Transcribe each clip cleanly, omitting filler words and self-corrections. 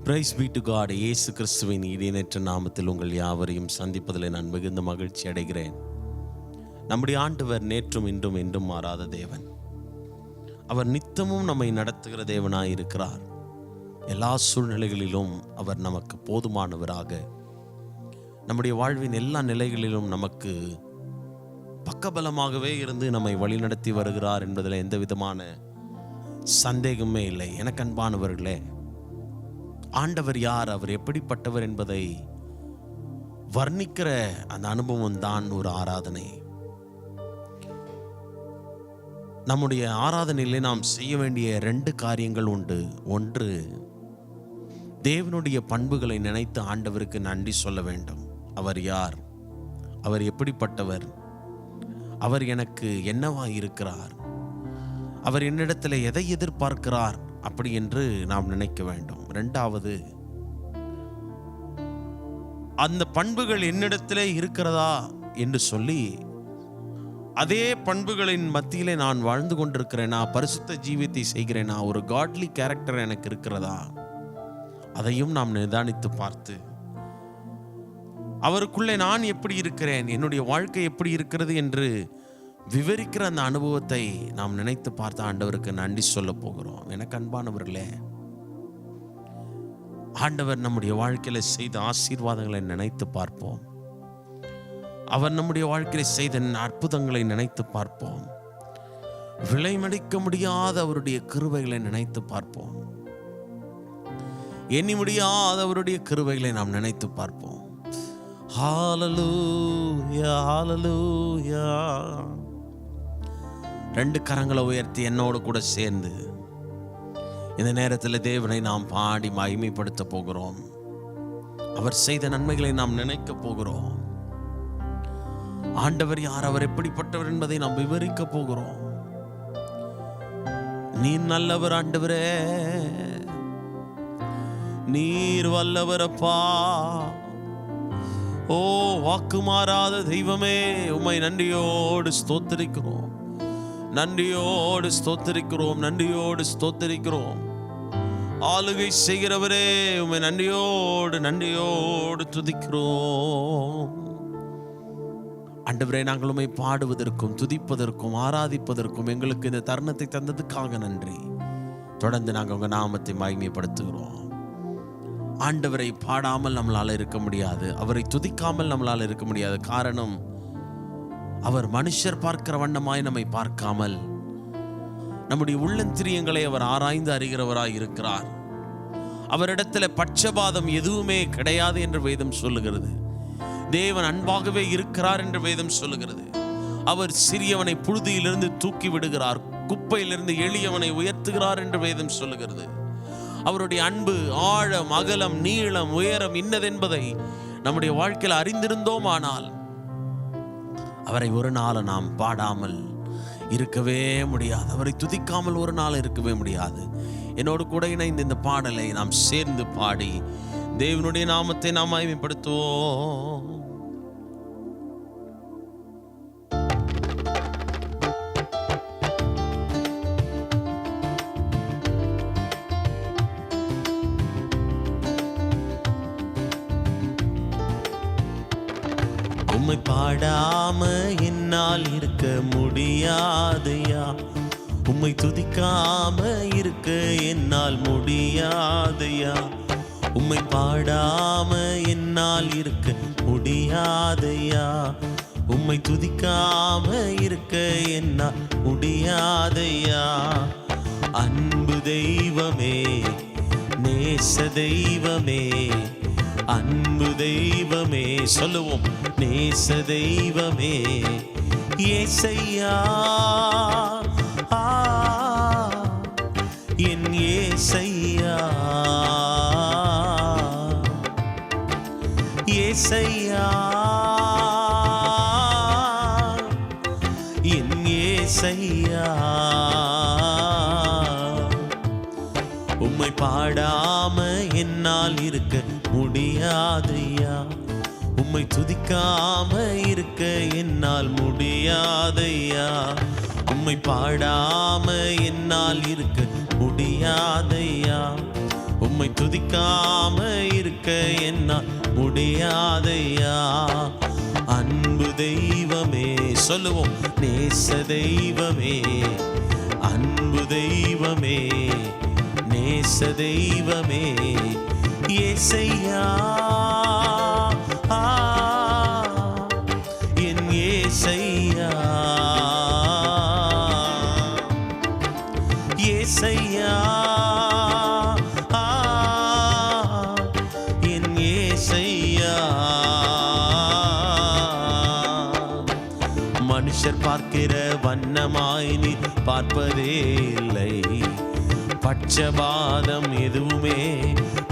Price B to God. இயேசு கிறிஸ்துவின் இடையற்ற நாமத்தில் உங்கள் யாவரையும் சந்திப்பதில் நான் மிகுந்த மகிழ்ச்சி அடைகிறேன். நம்முடைய ஆண்டவர் நேற்றும் இன்றும் என்றும் மாறாத தேவன். அவர் நித்தமும் நம்மை நடத்துகிற தேவனாய் இருக்கிறார். எல்லா சூழ்நிலைகளிலும் அவர் நமக்கு போதுமானவராக, நம்முடைய வாழ்வின் எல்லா நிலைகளிலும் நமக்கு பக்கபலமாகவே இருந்து நம்மை வழிநடத்தி வருகிறார் என்பதில் எந்த விதமான சந்தேகமே இல்லை. எனக்கு அன்பானவர்களே, ஆண்டவர் யார், அவர் எப்படிப்பட்டவர் என்பதை வர்ணிக்கிற அந்த அனுபவம் தான் ஒரு ஆராதனை. நம்முடைய ஆராதனையிலே நாம் செய்ய வேண்டிய 2 காரியங்கள் உண்டு. ஒன்று, தேவனுடைய பண்புகளை நினைத்து ஆண்டவருக்கு நன்றி சொல்ல வேண்டும். அவர் யார், அவர் எப்படிப்பட்டவர், அவர் எனக்கு என்னவா இருக்கிறார், அவர் என்னிடத்தில் எதை எதிர்பார்க்கிறார் அப்படி என்று நாம் நினைக்க வேண்டும். 2வது, அந்த பண்புகள் என்னிடத்திலே இருக்கிறதா என்று சொல்லி அதே பண்புகளின் மத்தியிலே நான் வாழ்ந்து கொண்டிருக்கிறேனா, பரிசுத்த ஜீவியத்தை செய்கிறேனா, ஒரு காட்லி கேரக்டர் எனக்கு இருக்கிறதா, அதையும் நாம் நிதானித்து பார்த்து அவருக்குள்ளே நான் எப்படி இருக்கிறேன், என்னுடைய வாழ்க்கை எப்படி இருக்கிறது என்று விவரிக்கிற அந்த அனுபவத்தை நாம் நினைத்து பார்த்து ஆண்டவருக்கு நன்றி சொல்ல போகிறோம். எனக்கு அன்பானவர்களே, ஆண்டவர் நம்முடைய வாழ்க்கையில செய்த ஆசீர்வாதங்களை நினைத்து பார்ப்போம். அவர் நம்முடைய வாழ்க்கையில செய்த அற்புதங்களை நினைத்து பார்ப்போம். விலைமதிக்க முடியாத அவருடைய கிருபைகளை நினைத்து பார்ப்போம். எண்ணி முடியாத அவருடைய கிருபைகளை நாம் நினைத்து பார்ப்போம். ஹல்லேலூயா, ஹல்லேலூயா. 2 கரங்களை உயர்த்தி என்னோடு கூட சேர்ந்து இந்த நேரத்தில் தேவனை நாம் பாடி மகிமைப்படுத்த போகிறோம். அவர் செய்த நன்மைகளை நாம் நினைக்க போகிறோம். ஆண்டவர் யார், அவர் எப்படிப்பட்டவர் என்பதை நாம் விவரிக்க போகிறோம். நீர் நல்லவர் ஆண்டவரே, நீர் வல்லவரப்பா. ஓ வாக்கு மாறாத தெய்வமே, உம்மை நன்றியோடு ஸ்தோத்திரிக்கிறோம், நன்றியோடு ஸ்தோத்திரிக்கிறோம், நன்றியோடு ஸ்தோத்திரிக்கிறோம். ஆளுகை செய்கிறவரே, உம்மை நன்றியோடு நன்றியோடு துதிக்கிறோம். ஆண்டவரே, நாங்கள் உம்மை பாடுவதற்கும் துதிப்பதற்கும் ஆராதிப்பதற்கும் எங்களுக்கு இந்த தருணத்தை தந்ததுக்காக நன்றி. தொடர்ந்து நாங்கள் உங்கள் நாமத்தை மகிமைப்படுத்துகிறோம். ஆண்டவரை பாடாமல் நம்மளால் இருக்க முடியாது, அவரை துதிக்காமல் நம்மளால் இருக்க முடியாது. காரணம், அவர் மனுஷர் பார்க்கிற வண்ணமாய் நம்மை பார்க்காமல் நம்முடைய உள்ளந்திரியங்களை அவர் ஆராய்ந்து அறிகிறவராய் இருக்கிறார். அவரிடத்தில் பட்சபாதம் எதுவுமே கிடையாது என்று வேதம் சொல்லுகிறது. தேவன் அன்பாகவே இருக்கிறார் என்று வேதம் சொல்லுகிறது. அவர் சிறியவனை புழுதியிலிருந்து தூக்கி விடுகிறார், குப்பையிலிருந்து எளியவனை உயர்த்துகிறார் என்று வேதம் சொல்லுகிறது. அவருடைய அன்பு ஆழம் அகலம் நீளம் உயரம் இன்னதென்பதை நம்முடைய வாழ்க்கையில் அறிந்திருந்தோமானால் அவரை ஒரு நாள் நாம் பாடாமல் இருக்கவே முடியாது, அவரை துதிக்காமல் ஒரு நாள் இருக்கவே முடியாது. என்னோடு கூட இணைந்து இந்த பாடலை நாம் சேர்ந்து பாடி தேவனுடைய நாமத்தை நாம் மகிமைப்படுத்துவோம். உம்மை பாடாம என்னால் இருக்க முடியாதையா, உம்மை துதிக்காம இருக்க என்னால் முடியாதையா, உம்மை பாடாம என்னால் இருக்க முடியாதையா, உம்மை துதிக்காம இருக்க என்னால் முடியாதையா. அன்பு தெய்வமே, நேச தெய்வமே, அன்பு தெய்வமே, சொல்லுவோம், நேச தெய்வமே, ஏசையா, என் ஏசையா, ஏசையா, என் ஏசையா. உம்மை பாடாம என்னால் இருக்க முடியாதையா, உம்மை துதிக்காம இருக்க என்னால் முடியாதையா, உம்மை பாடாம என்னால் இருக்க முடியாதையா, உம்மை துதிக்காம இருக்க என்னால் முடியாதையா. அன்பு தெய்வமே சொல்லுவோம், நேச தெய்வமே, அன்பு தெய்வமே, நேச தெய்வமே, ஏசையா, என் ஏசையா, ஏசையா, என் ஏசையா. மனுஷர் பார்க்கிற வண்ணமாய் நீ பார்ப்பதே இல்லை, பட்சபாதம் எதுவுமே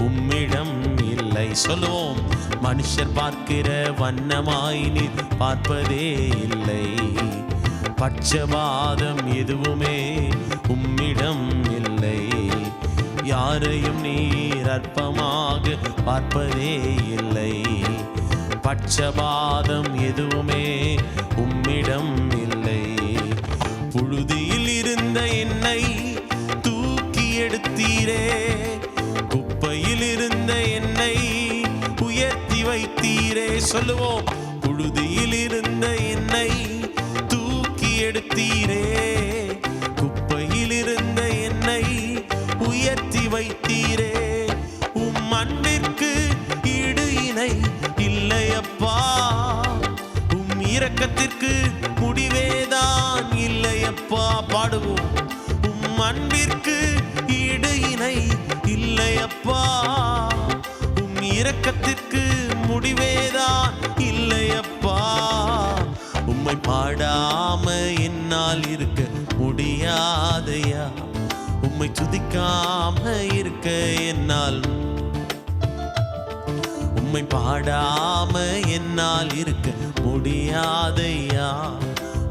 உம்மிடம் இல்லை. சொல்லுவோம், மனுஷர் பார்க்கிற வண்ணமாய் நீ பார்ப்பதே இல்லை, பட்சபாதம் எதுவுமே உம்மிடம் இல்லை. யாரையும் நீர் அற்பமாக பார்ப்பதே இல்லை, பட்சபாதம் எதுவுமே உம்மிடம் இல்லை. புழுதியில் இருந்த என்னை தூக்கி எடுத்தீரே, குப்பையில் இருந்த என்னை உயர்த்தி வைத்தீரே. சொல்லுவோம், புழுதியில் இருந்த என்னை தூக்கி எடுத்தீரே, குப்பையில் இருந்த என்னை உயர்த்தி வைத்தீரே. உம் அன்பிற்கு ஈடு இணை இல்லையப்பா, உம் இரக்கத்திற்கு முடிவேதான் இல்லையப்பா. பாடுவோம், உம் அன்பிற்கு ஈடு இணை இல்லையப்பா, உம் இரக்கத்திற்கு முடிவேதான் இல்லையப்பா. உம்மை பாடாம என்னால் இருக்க முடியாதையா, உம்மை துதிக்காம இருக்க என்னால், உம்மை பாடாம என்னால் இருக்க முடியாதையா,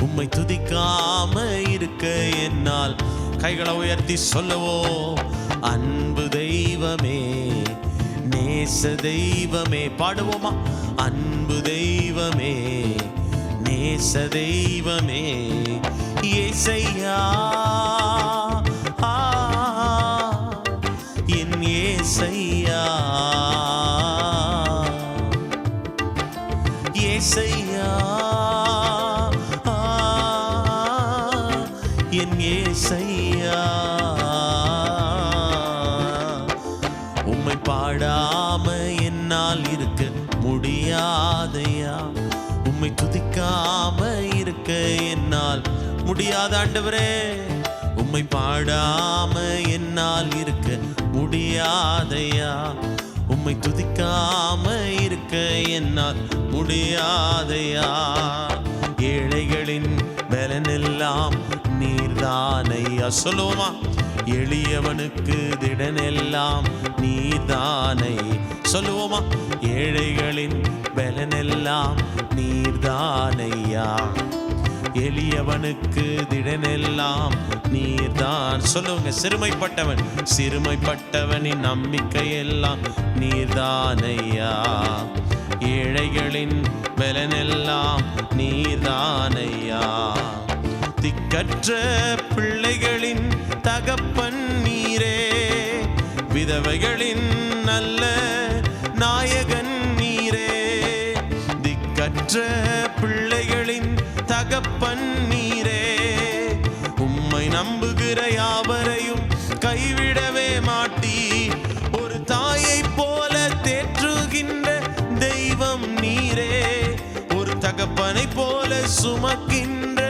உம்மை துதிக்காம இருக்க என்னால். கைகளை உயர்த்தி சொல்லவோ, அன்பு தெய்வமே, நேச தெய்வமே. பாடுவோமா, அன்பு தெய்வமே, நேச தெய்வமே, ஏசையா, என் ஏசையா, ஏசையா, என் ஏசையா. உம்மை பாடாம என்னால் இருக்க முடியாதையா, உம்மை துதிக்காம இருக்க என்னால் முடியாத. ஆண்டவரே, உம்மை பாடாம என்னால் இருக்க முடியாதையா, உம்மை துதிக்காம இருக்க என்னால் முடியாதையா. ஏழைகளின் பலனெல்லாம் நீர்தானையா. சொல்லுவோமா, எளியவனுக்கு திடனெல்லாம் நீர்தானை. சொல்லுவோமா, ஏழைகளின் பலனெல்லாம் நீர்தானையா, எளியவனுக்கு திடனெல்லாம் நீர்தான். சொல்லுங்க, சிறுமைப்பட்டவன், சிறுமைப்பட்டவனின் நம்பிக்கையெல்லாம் நீர்தானையா, ஏழைகளின் பலனெல்லாம் நீர்தானையா. திக்கற்ற பிள்ளைகளின் தகப்பன் நீரே, விதவைகளின் நல்ல நாயகன் நீரே. திக்கற்ற பிள்ளைகளின் தகப்பன் நீரே, உம்மை நம்புகிற யாவரையும் கைவிடவே மாட்டீ. ஒரு தாயை போல தேற்றுகின்ற தெய்வம் நீரே, ஒரு தகப்பனை போல சுமக்கின்ற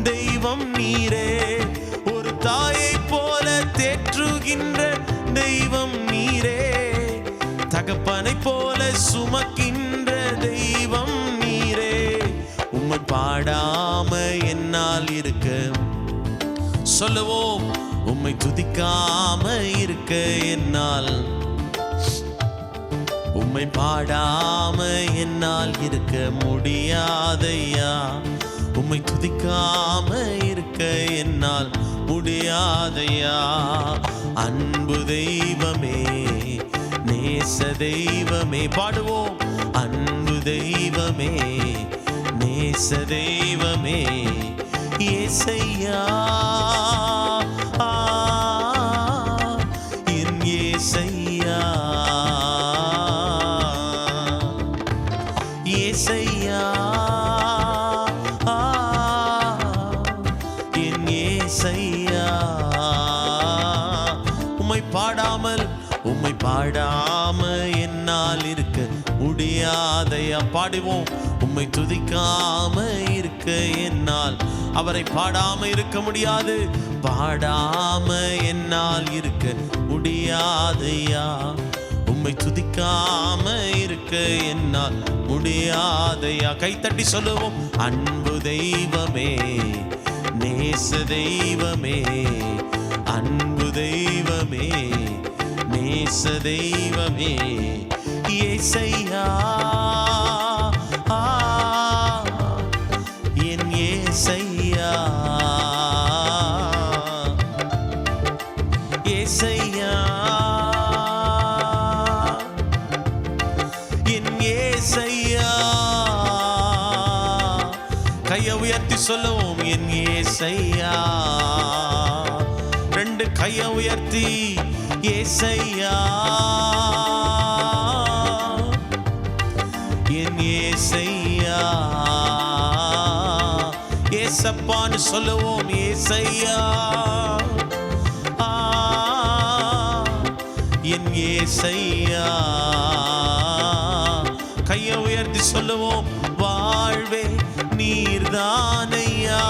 தெய்வம் நீரே. ஒரு தாயை போல தேற்றுகின்ற தெய்வம் நீரே, தகப்பனை போல சுமக்கின்ற தெய்வம் நீரே. உம்மை பாடாம என்னால் இருக்க, சொல்லுவோம், உம்மை துதிக்காம இருக்க என்னால், உம்மை பாடாம என்னால் இருக்க முடியாதையா, உம்மை துதிக்காம இருக்க என்னால் முடியாதையா. அன்பு தெய்வமே, நேச தெய்வமே. பாடுவோம், அன்பு தெய்வமே, நேச தெய்வமே, ஏசையா, என் ஏசையா. முடியாதையா. பாடுவோம். உம்மை துதிக்காம இருக்க என்னால், அவரை பாடாம இருக்க முடியாது. பாடாம என்னால் இருக்க முடியாதையா. உம்மை துதிக்காம இருக்க என்னால் முடியாதையா. கைத்தட்டி சொல்லுவோம். அன்பு தெய்வமே, நேச தெய்வமே, அன்பு தெய்வமே, நேச தெய்வமே, ஏசையா, என் ஏசையா, ஏசையா, என் ஏசையா. கையை உயர்த்தி சொல்லுவோம். என் ஏசையா. ரெண்டு கையை உயர்த்தி ஏசையா, என் ஏசையா, ஏசப்பான்னு சொல்லுவோம். ஏசையா, என் ஏசையா. கையை உயர்த்தி சொல்லுவோம். வாழ்வே நீர்தானையா,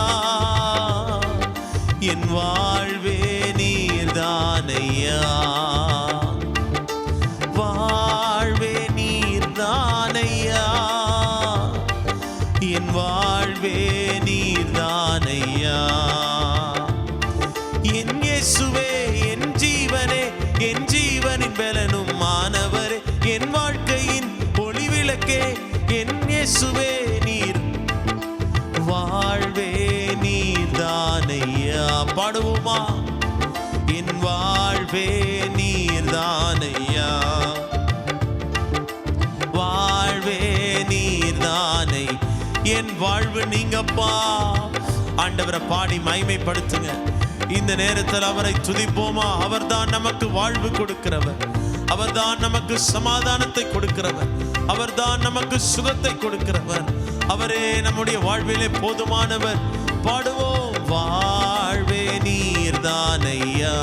என் வாழ்வே நீர்தானையா, வாழ்வே நீர்தானையா, என் வாழ்வே நீர்தானையா. என் இயேசுவே, என் ஜீவனே, என் ஜீவனின் பலனும் மானவரே, என் வாழ்க்கையின் ஒளி விளக்கே, என் இயேசுவே நீர் வாழ்வே நீர்தானையா. பாடுவோமா. என் வாழ்வே நீர்தானையா, வாழ்வே நீர்தானை, என் வாழ்வு நீங்கப்பா. ஆண்டவரை பாடி மகிமைப்படுத்துங்க. இந்த நேரத்தில் அவரை துதிப்போமா. அவர்தான் நமக்கு வாழ்வு கொடுக்கிறவர், அவர்தான் நமக்கு சமாதானத்தை கொடுக்கிறவர், அவர்தான் நமக்கு சுகத்தை கொடுக்கிறவர். அவரே நம்முடைய வாழ்விலே போதுமானவர். பாடுவோம். வாழ்வே நீர்தானையா,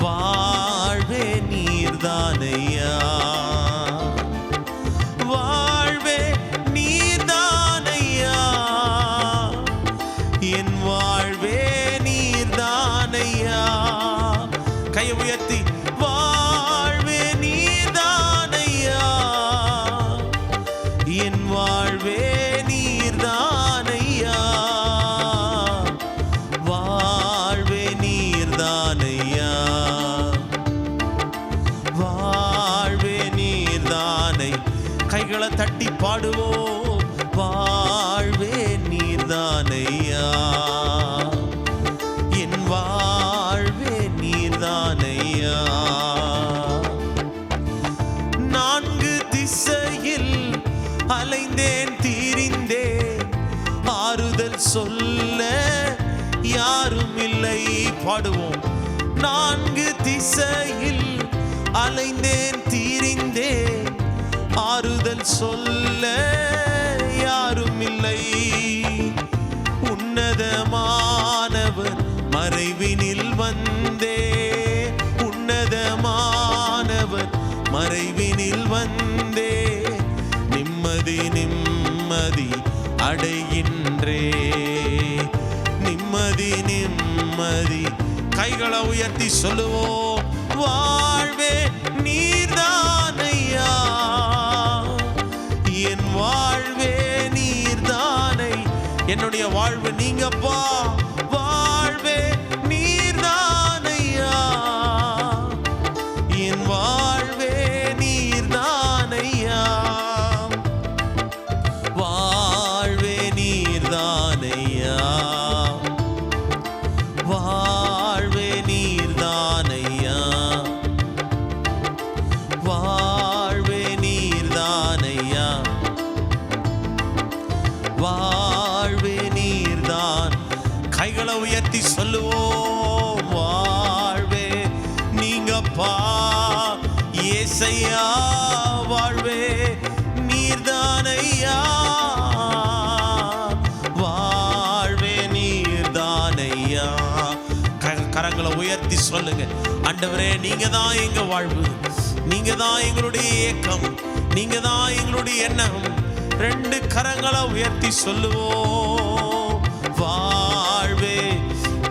வாழ்வே நீர்தானையா, வாழ்வே நீர்தானையா, என் வாழ்வே நீர்தானையா. கையை உயர்த்தி வாழ்வே நீர்தானையா, என் வாழ்வே நீர்தானையா, வாழ்வே நீர்தானையா, வாழ்வே நீர்தானை. கைகளை தட்டி பாடுவோம். வாழ்வே நீர்தானையா, என் வாழ்வே நீர்தானையா. நான்கு திசையில் அலைந்தேன் திரிந்தேன், ஆறுதல் சொல்ல யாரும் இல்லை. பாடுவோம். நான்கு திசையில் அலைந்தேன் திரிந்தேன், ஆறுதல் சொல்ல யாரும் இல்லை. உன்னதமானவர் மறைவினில் வந்தே, உன்னதமானவர் மறைவினில் வந்தே, நிம்மதி நிம்மதி அடைகின்றே, நிம்மதி நிம்மதி. கைகளை உயர்த்தி சொல்லுவோம். வாழ்வே நீர்தானையா, என் வாழ்வே நீர்தானை, என்னுடைய வாழ்வு நீங்கப்பா. வாழ்வே நீர்தானையா, என் வாழ்வே நீர்தானையா, வாழ்வே நீர்தானையா, வாழ்வே நீர்தானையா, வாழ்வே நீர்தானையா, வாழ்வே நீர்தான். கைகளை உயர்த்தி சொல்லுவோம். வாழ்வே நீங்கப்பா. ஏசையா, வாழ்வே நீர்தானையா, வாழ்வே நீர்தானையா. கரங்களை உயர்த்தி சொல்லுங்க. ஆண்டவரே, நீங்க தான் எங்க வாழ்வு, நீங்க தான் எங்களுடைய ஏக்கம், நீங்க தான் எங்களுடைய எண்ணம். 2 கரங்களை உயர்த்தி சொல்லுவோம். வாழ்வே.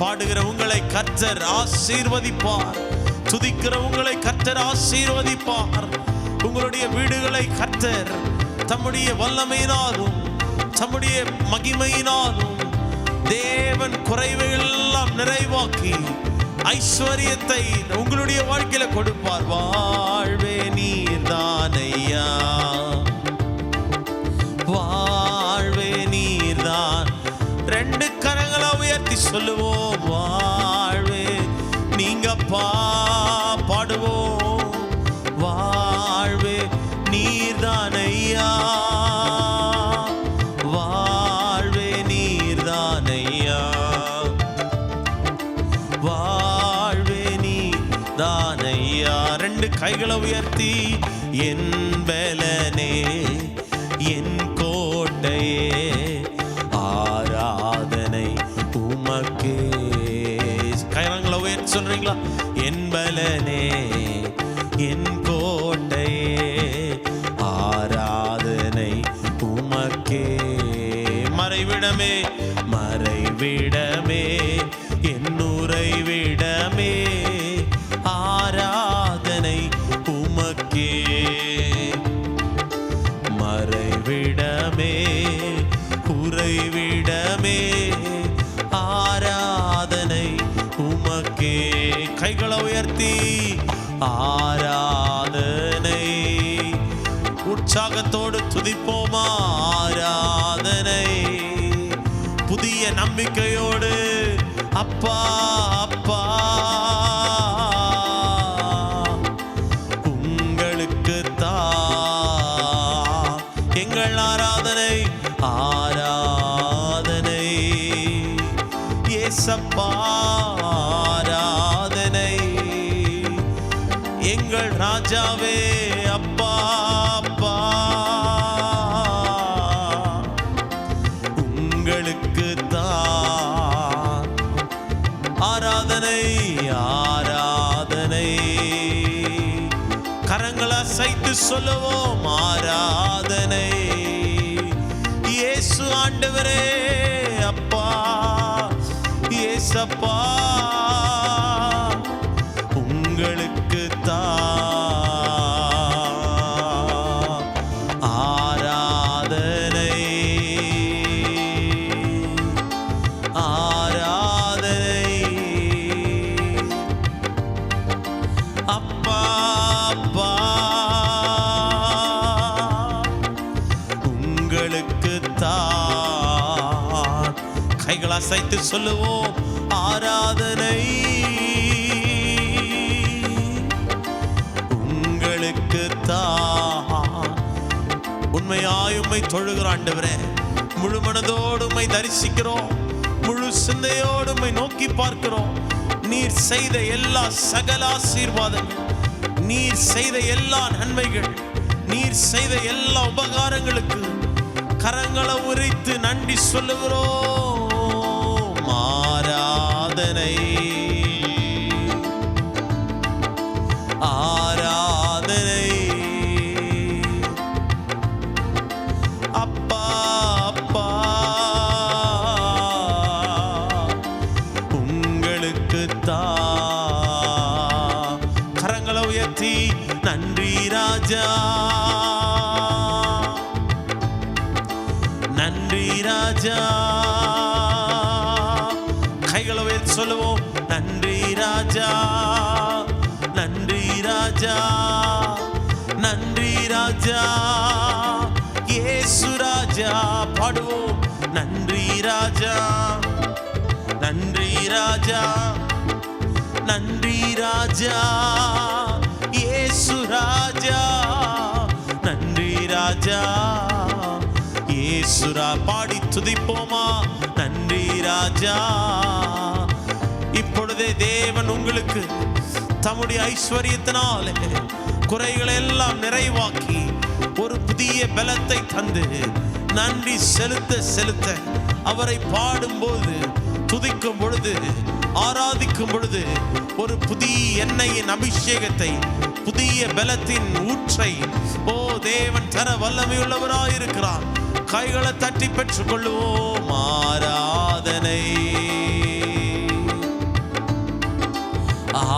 பாடுகிற உங்களை கர்த்தர் ஆசீர்வதிப்பார். துதிக்கிற உங்களை கர்த்தர் ஆசீர்வதிப்பார். உங்களுடைய வீடுகளை கர்த்தர் தம்முடைய வல்லமையினாலும் தம்முடைய மகிமையினாலும் தேவன் குறைவுகள் எல்லாம் நிறைவாக்கி ஐஸ்வர்யத்தை உங்களுடைய வாழ்க்கையில கொடுப்பார். வாழ்வே நீர்தானையா, வாழ்வே நீர்தான். 2 கரங்களை உயர்த்தி சொல்லுவோம். வாழ்வே நீங்க பாடுவோம். வாழ்வே நீர்தானையா, வாழ்வே நீர்தானையா, வாழ்வே நீர்தானையா. 2 கைகளை உயர்த்தி என் பலனே என் கோட்டையே ஆராதனை உமக்கே. கைகளை உயர்த்தி சொல்றீங்களா? என் பலனே என் கோட்டையே ஆராதனை உமக்கே. மறைவிடமே மறைவிடமே என் உறைவிடமே ஆராதனை உமக்கே. மறைவிடமே உறைவிடமே ஆராதனை உமக்கே. கைகளை உயர்த்தி ஆராதனை உற்சாகத்தோடு துதிப்போமா. ஆராதனை புதிய நம்பிக்கையோடு அப்பா அப்பா உங்களுக்கு தான் எங்கள் ஆராதனை. ஆராதனை ஏசப்பா, ஆராதனை எங்கள் ராஜாவே. அப்பா அப்பா உங்களுக்கு தான் ஆராதனை. ஆராதனை கரங்களை அசைத்து சொல்லுவோம். ஆராதனை இயேசு ஆண்டவரே. அப்பா இயேசப்பா உங்களுக்கு தான் ஆராதனை. ஆராதனை அப்பா அப்பா உங்களுக்கு தான். கைகளை அசைத்து சொல்லுவோம். ஆராதனை உங்களுக்கு தான். உண்மையாய் உம்மை தொழுகிற ஆண்டவரே, முழு மனதோடு உம்மை தரிசிக்கிறோம், முழு சிந்தையோடு உம்மை நோக்கி பார்க்கிறோம். நீர் செய்த எல்லா சகல ஆசீர்வாதங்கள், நீர் செய்த எல்லா நன்மைகள், நீர் செய்த எல்லா உபகாரங்களுக்கு கரங்களை உரித்து நன்றி சொல்லுகிறோம். ஆராதனை ஆராதனை அப்பா அப்பா உங்களுக்கு தான். கரங்களை உயர்த்தி நன்றி ராஜா, நன்றி ராஜா. கைகளை உயர்த்தி சொல்லுவோம். நன்றி ராஜா, நன்றி ராஜா, நன்றி ராஜா. இயேசு ராஜா பாடுவோம். நன்றி ராஜா, நன்றி ராஜா, நன்றி ராஜா. இயேசு ராஜா, நன்றி ராஜா. இயேசுரா பாடி துதிப்போமா. நன்றி ராஜா. இப்பொழுதே தேவன் உங்களுக்கு தம்முடைய ஐஸ்வர்யத்தினாலே குறைகளை எல்லாம் நிறைவாக்கி ஒரு புதிய பலத்தை தந்து நன்றி செலுத்த செலுத்த அவரை பாடும்போது துதிக்கும் பொழுது ஆராதிக்கும் பொழுது ஒரு புதிய எண்ணெயின் அபிஷேகத்தை, புதிய பலத்தின் ஊற்றை தேவன் தர வல்லமையுள்ளவராயிருக்கிறார். கைகளை தட்டி பெற்றுக் கொள்ளுவோம். ஆராதனை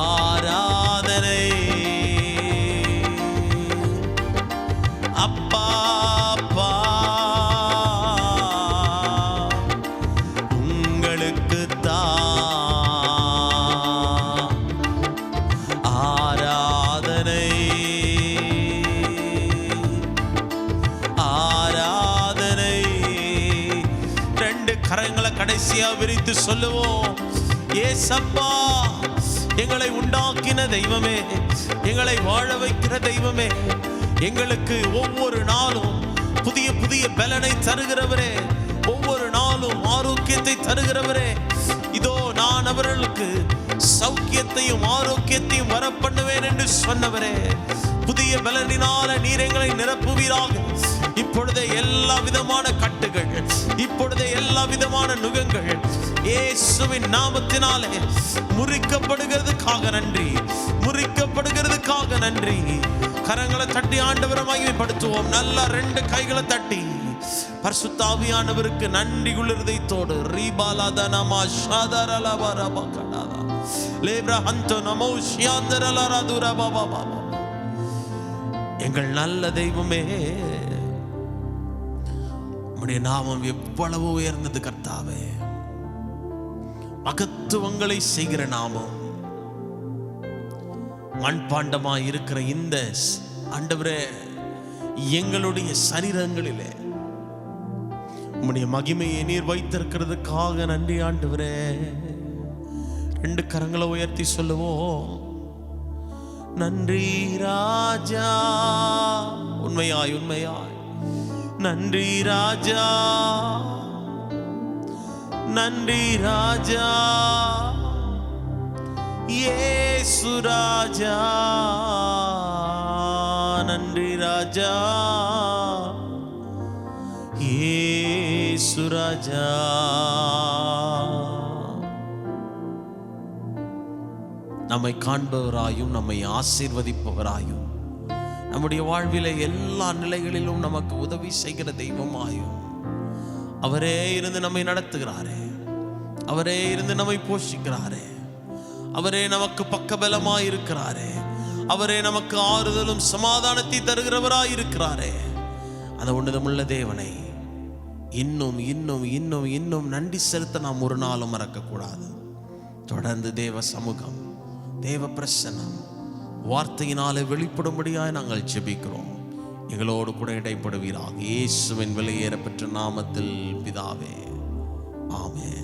ஆராதனை அப்பா அப்பா உங்களுக்கு தான் ஆராதனை ஆராதனை. ரெண்டு கரங்களை கடைசியா விரித்து சொல்லுவோம். ஏசப்பா, எங்களை உண்டாக்கின தெய்வமே, எங்களை வாழ வைக்கிற தெய்வமே, எங்களுக்கு ஒவ்வொரு நாளும் புதிய புதிய பலனை தருகிறவரே, ஒவ்வொரு நாளும் ஆரோக்கியத்தை தருகிறவரே, இதோ நான் அவர்களுக்கு சௌக்கியத்தையும் ஆரோக்கியத்தையும் வர பண்ணுவேன் என்று சொன்னவரே, புதிய பலனினால நீர் எங்களை நிரப்புவீராக. இப்பொழுதே எல்லா விதமான கட்டுகள், இப்பொழுதே எல்லா விதமான நுகங்கள் இயேசுவின் நாமத்தினாலே முறிக்கப்படுகிறதுக்காக நன்றி, முறிக்கப்படுகிறதுக்காக நன்றி. கரங்களை தட்டி ஆண்டவரை மகிமைப்படுத்துவோம். நல்லா ரெண்டு கைகளை தட்டி பரிசுத்த ஆவியானவருக்கு நன்றி உள்ளதோடு ரீபாலாதனமா ஷாதரலவரபகடாதா லேப்ரஹந்தோ நமோ ஷியாந்தரலரதுரபபப. எங்கள் நல்ல தெய்வமே, உம்முடைய நாமம் எவ்வளவு உயர்ந்தது கர்த்தாவே. மகத்துவங்களை செய்கிற நாமம், மண்பாண்டமாய் இருக்கிற இந்த ஆண்டவரே எங்களுடைய சரீரங்களிலே உம்முடைய மகிமையை நீர் வைத்திருக்கிறதுக்காக நன்றி ஆண்டவரே. ரெண்டு கரங்களை உயர்த்தி சொல்லுவோம். நன்றி ராஜா, உண்மையாய் உண்மையாய் நன்றி ராஜா, நன்றி ராஜா, இயேசு ராஜா, நன்றி ராஜா, இயேசு ராஜா. நம்மை காண்பவராயும் நம்மை ஆசீர்வதிப்பவராயும் நம்முடைய வாழ்விலே எல்லா நிலைகளிலும் நமக்கு உதவி செய்கிற தெய்வமாயும் அவரே இருந்து நம்மை நடத்துகிறாரே, அவரே இருந்து நம்மை போஷிக்கிறாரே, அவரே நமக்கு பக்கபலமாய் இருக்கிறாரே, அவரே நமக்கு ஆறுதலும் சமாதானத்தை தருகிறவராய் இருக்கிறாரே. அந்த உன்னதமுள்ள தேவனை இன்னும் இன்னும் இன்னும் இன்னும் நன்றி செலுத்த நாம் ஒரு நாளும் மறக்கக்கூடாது. தொடர்ந்து தேவ சமூகம், தேவ பிரசன்னம் வார்த்தையினாலே வெளிப்படும்படியாய் நாங்கள் ஜெபிக்கிறோம். எங்களோடு கூட இடைப்படுவீராக. இயேசுவின் விலையேறப்பெற்ற நாமத்தில் பிதாவே, ஆமென்.